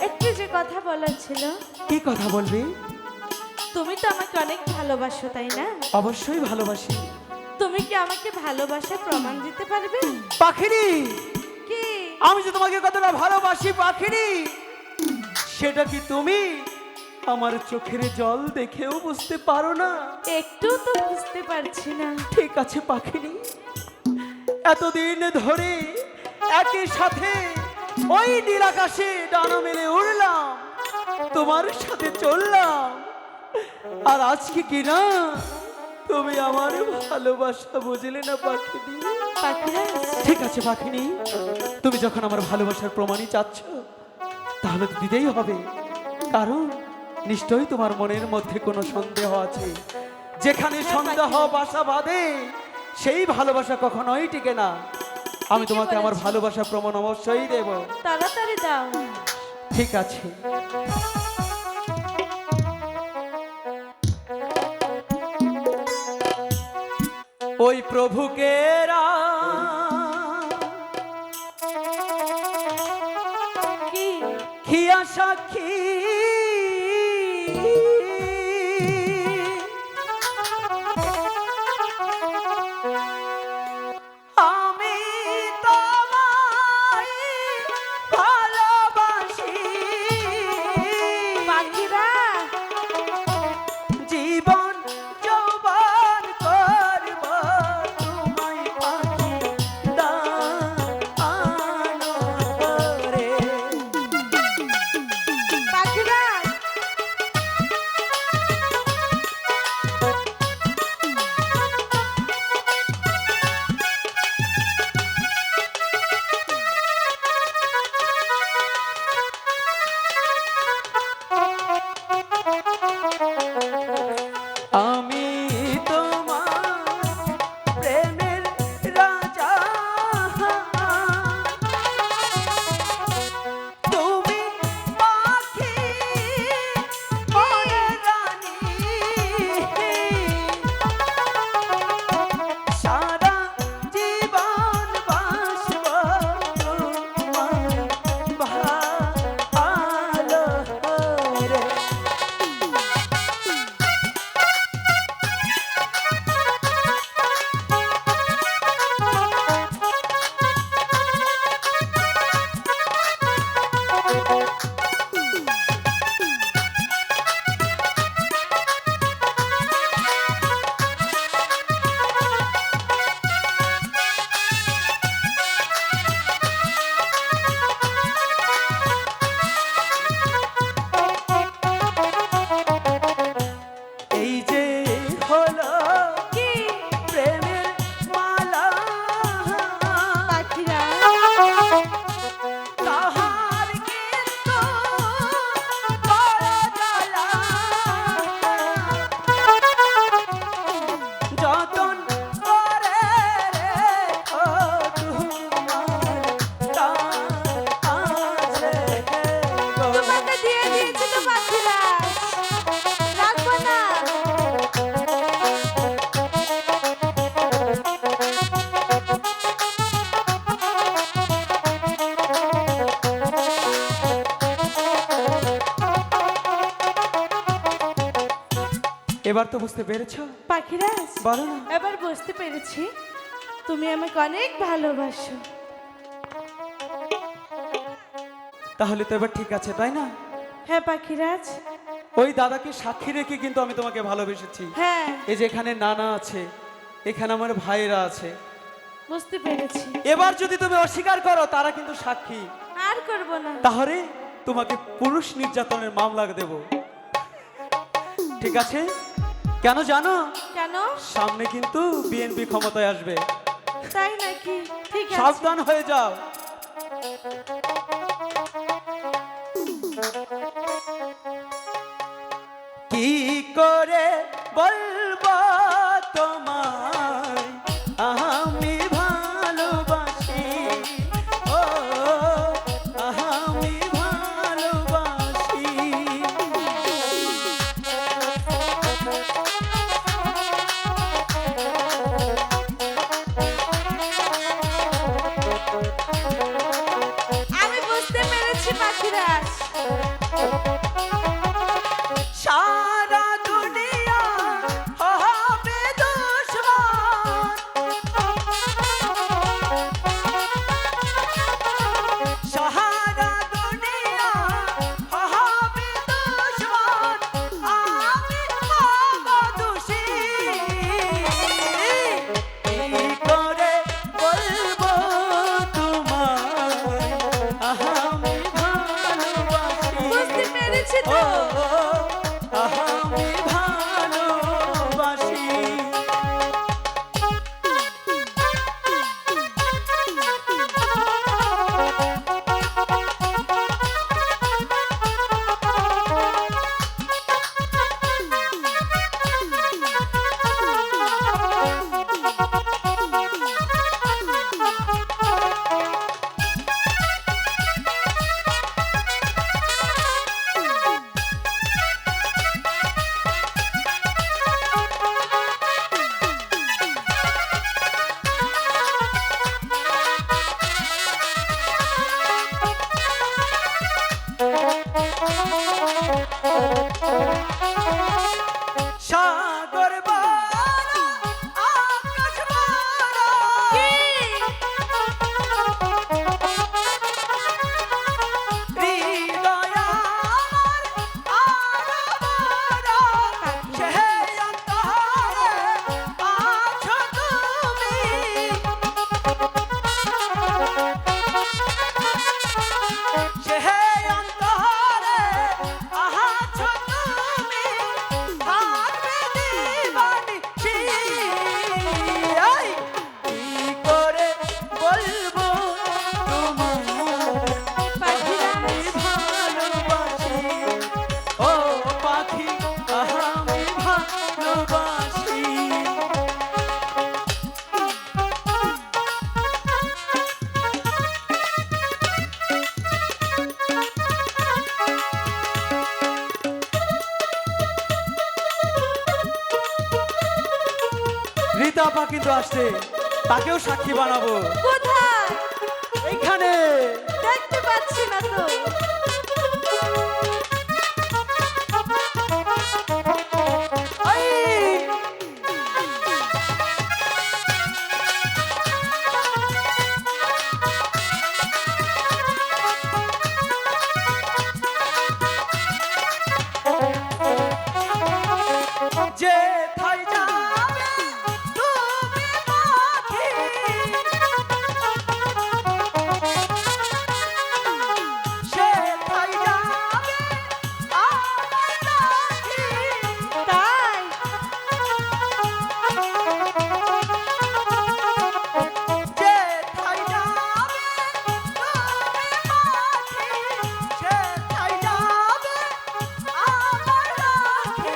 একটু যে কথা বলার ছিল। কি কথা বলবি? তুমি তো আমাকে অনেক ভালোবাসো, তাই না? অবশ্যই ভালোবাসি। তুমি কি আমাকে ভালোবাসার প্রমাণ দিতে পারবে? পাখিরি, কি? আমি যে তোমাকে কতটা ভালোবাসি পাখিরি, সেটা কি তুমি আমার চোখের জল দেখেও বুঝতে পারো না? একটু তো বুঝতে পারছি না। ঠিক আছে পাখিরি, এতদিন ধরে একই সাথে ওই নীল আকাশে ডানা মেলে উড়লাম, তোমার সাথে চললাম, আর আজকে কি না তুমি আমার ভালোবাসা বুঝলে না পাখিনি? পাখিরা, ঠিক আছে পাখিনি, তুমি যখন আমার ভালোবাসার প্রমাণই চাচ্ছ, তাহলে তো দিতেই হবে, কারণ নিশ্চয়ই তোমার মনের মধ্যে কোনো সন্দেহ আছে। যেখানে সন্দেহ বাসা বাঁধে সেই ভালোবাসা কখনোই টিকে না। আমি তোমাকে আমার ভালোবাসা প্রমাণ অবশ্যই দেব। তাড়াতাড়ি দাও। ঠিক আছে, ওই প্রভুকে কি? খিয়া সাক্ষী, আমি তোমায় ভালোবাসি, পাখিরা, জীবন যৌবন করব তোমায় পাখি দানো রে। পাখিরা, আমি তোমার প্রেমের রাজা, তুমি পাখি মনের রানী, সারা জীবন বাসব তোমার ভালো রে। এই যে হলো কি? প্রেমের মালা, পাখিরা, তাহার কিন্তু বড় জ্বালা, যতন করে রেখো তোমার কাছে গো। তোমাকে দিয়ে দিয়েছি তো পাখিরা, রাখবো না। এবার তো বুঝতে পেরেছ? পাখিরা, বলো না। এবার বুঝতে পেরেছি তুমি আমাকে অনেক ভালোবাসো। তাহলে তো এবার ঠিক আছে, তাই না? হ্যাঁ পাখিরাজ, ওই দাদাকে সাক্ষী রেখে কিন্তু আমি তোমাকে ভালোবেসেছি। হ্যাঁ এই যে এখানে নানা আছে, এখানে আমার ভাইরা আছে, বুঝতে পেরেছি। এবার যদি তুমি অস্বীকার করো তারা কিন্তু সাক্ষী, আর করব না। তাহলে তোমাকে পুরুষ নির্যাতনের মামলা দেব। ঠিক আছে? কেন জানো? কেন? সামনে কিন্তু বিএনপি ক্ষমতায় আসবে, তাই নাকি? ঠিক আছে। সাবধান হয়ে যাও। কি করে বলবো তোমায় আমি ভালোবাসি, ও আমি ভালোবাসি। আমি বুঝতে পেরেছি পাখিরাজ। সারা দুনিয়া হবে দুশ্মন, সারা দুনিয়া হবে দুশ্মন, আমি হব দোষী। কি করে বলবো তোমায় আমি ভালোবাসি? বুঝতে পেরেছি তো। আমি ভালোবাসি। সাগর বড়, আকাশ বড়, হৃদয় আমার আরো বড়, সেই অন্তরে আছো তুমি, সেই অন্তরে আছো তুমি, থাকবে দিবানিশি। এই, কি করে বলবো তোমায় আমি ভালোবাসি? ও পাখি আমি ভালোবাসি। রীতা আপা কিন্তু আসছে, তাকেও সাক্ষী বানাবো। কোথায়? এইখানে দেখতে পাচ্ছি না তো। এই, যেথায় যাবে তুমি পাখি, সেথায় যাবে আমার লাঠি। তাই যেথায় যাবে তুমি পাখি, সেথায় যাবে আমার লাঠি।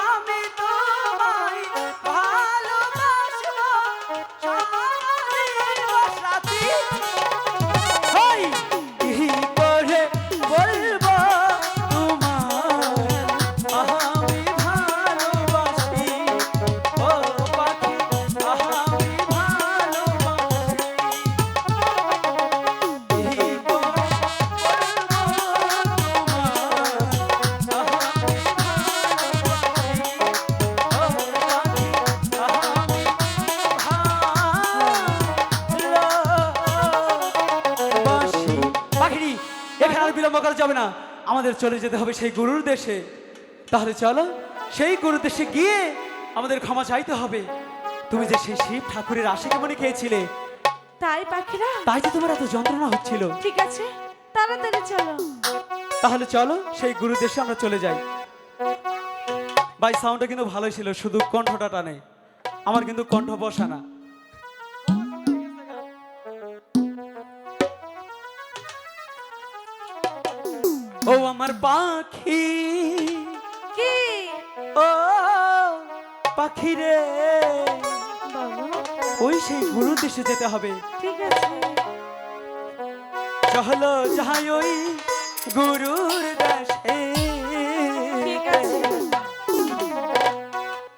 আমি তোমায় ভালোবাসবো সারা দিবস রাতি। হেই, কি করে বলবো তোমায় আমি ভালোবাসি? ও পাখি আমি ভালোবাসি। কি করে পাখিরি, এখানে আর বিলম্ব করা যাবে না, আমাদের চলে যেতে হবে সেই গুরুর দেশে। তাহলে চলো, সেই গুরুর দেশে গিয়ে আমাদের ক্ষমা চাইতে হবে। তুমি যে সেই শিব ঠাকুরের আশিকে মনে খেয়েছিলে, তাই পাখিরা, তাই যে তোমার এত যন্ত্রণা হচ্ছিল। ঠিক আছে, তাড়াতাড়ি চলো। তাহলে চলো সেই গুরু দেশে আমরা চলে যাই। ভাই সাউন্ডটা কিন্তু ভালোই ছিল, শুধু কণ্ঠটা টানে, আমার কিন্তু কণ্ঠ বসা না। ও আমার পাখি, কি ও পাখি রে, বাবু? ওই সেই গুরু দেশে যেতে হবে। ঠিক আছে, চলো যাই ওই গুরুর দেশে। ঠিক আছে।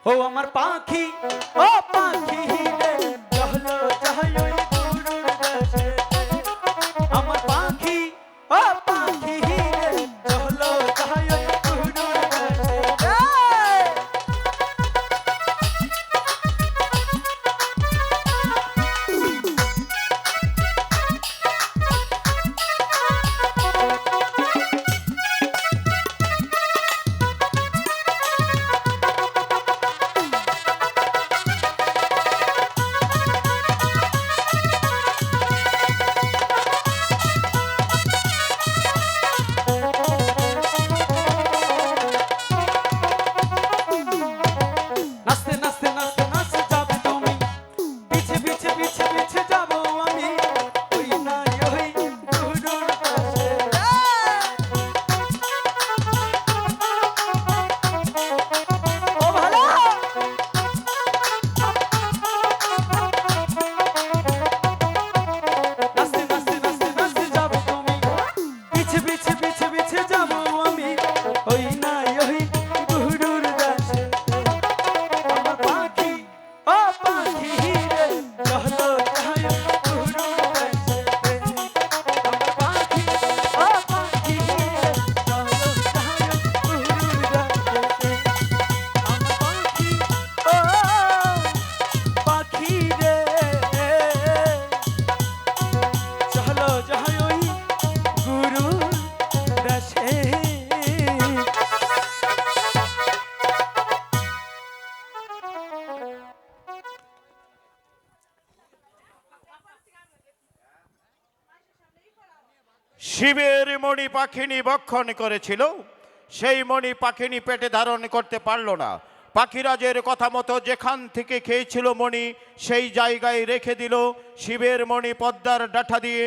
ও আমার পাখি, ও পাখি রে, চলো যাই ওই গুরুর দেশে। শিবের মণি পাখিনী বক্ষণ করেছিল, সেই মণি পাখিনী পেটে ধারণ করতে পারল না। পাখিরাজের কথা মতো যেখান থেকে খেয়েছিল মণি সেই জায়গায় রেখে দিল। শিবের মণি পদ্মার ডাঁঠা দিয়ে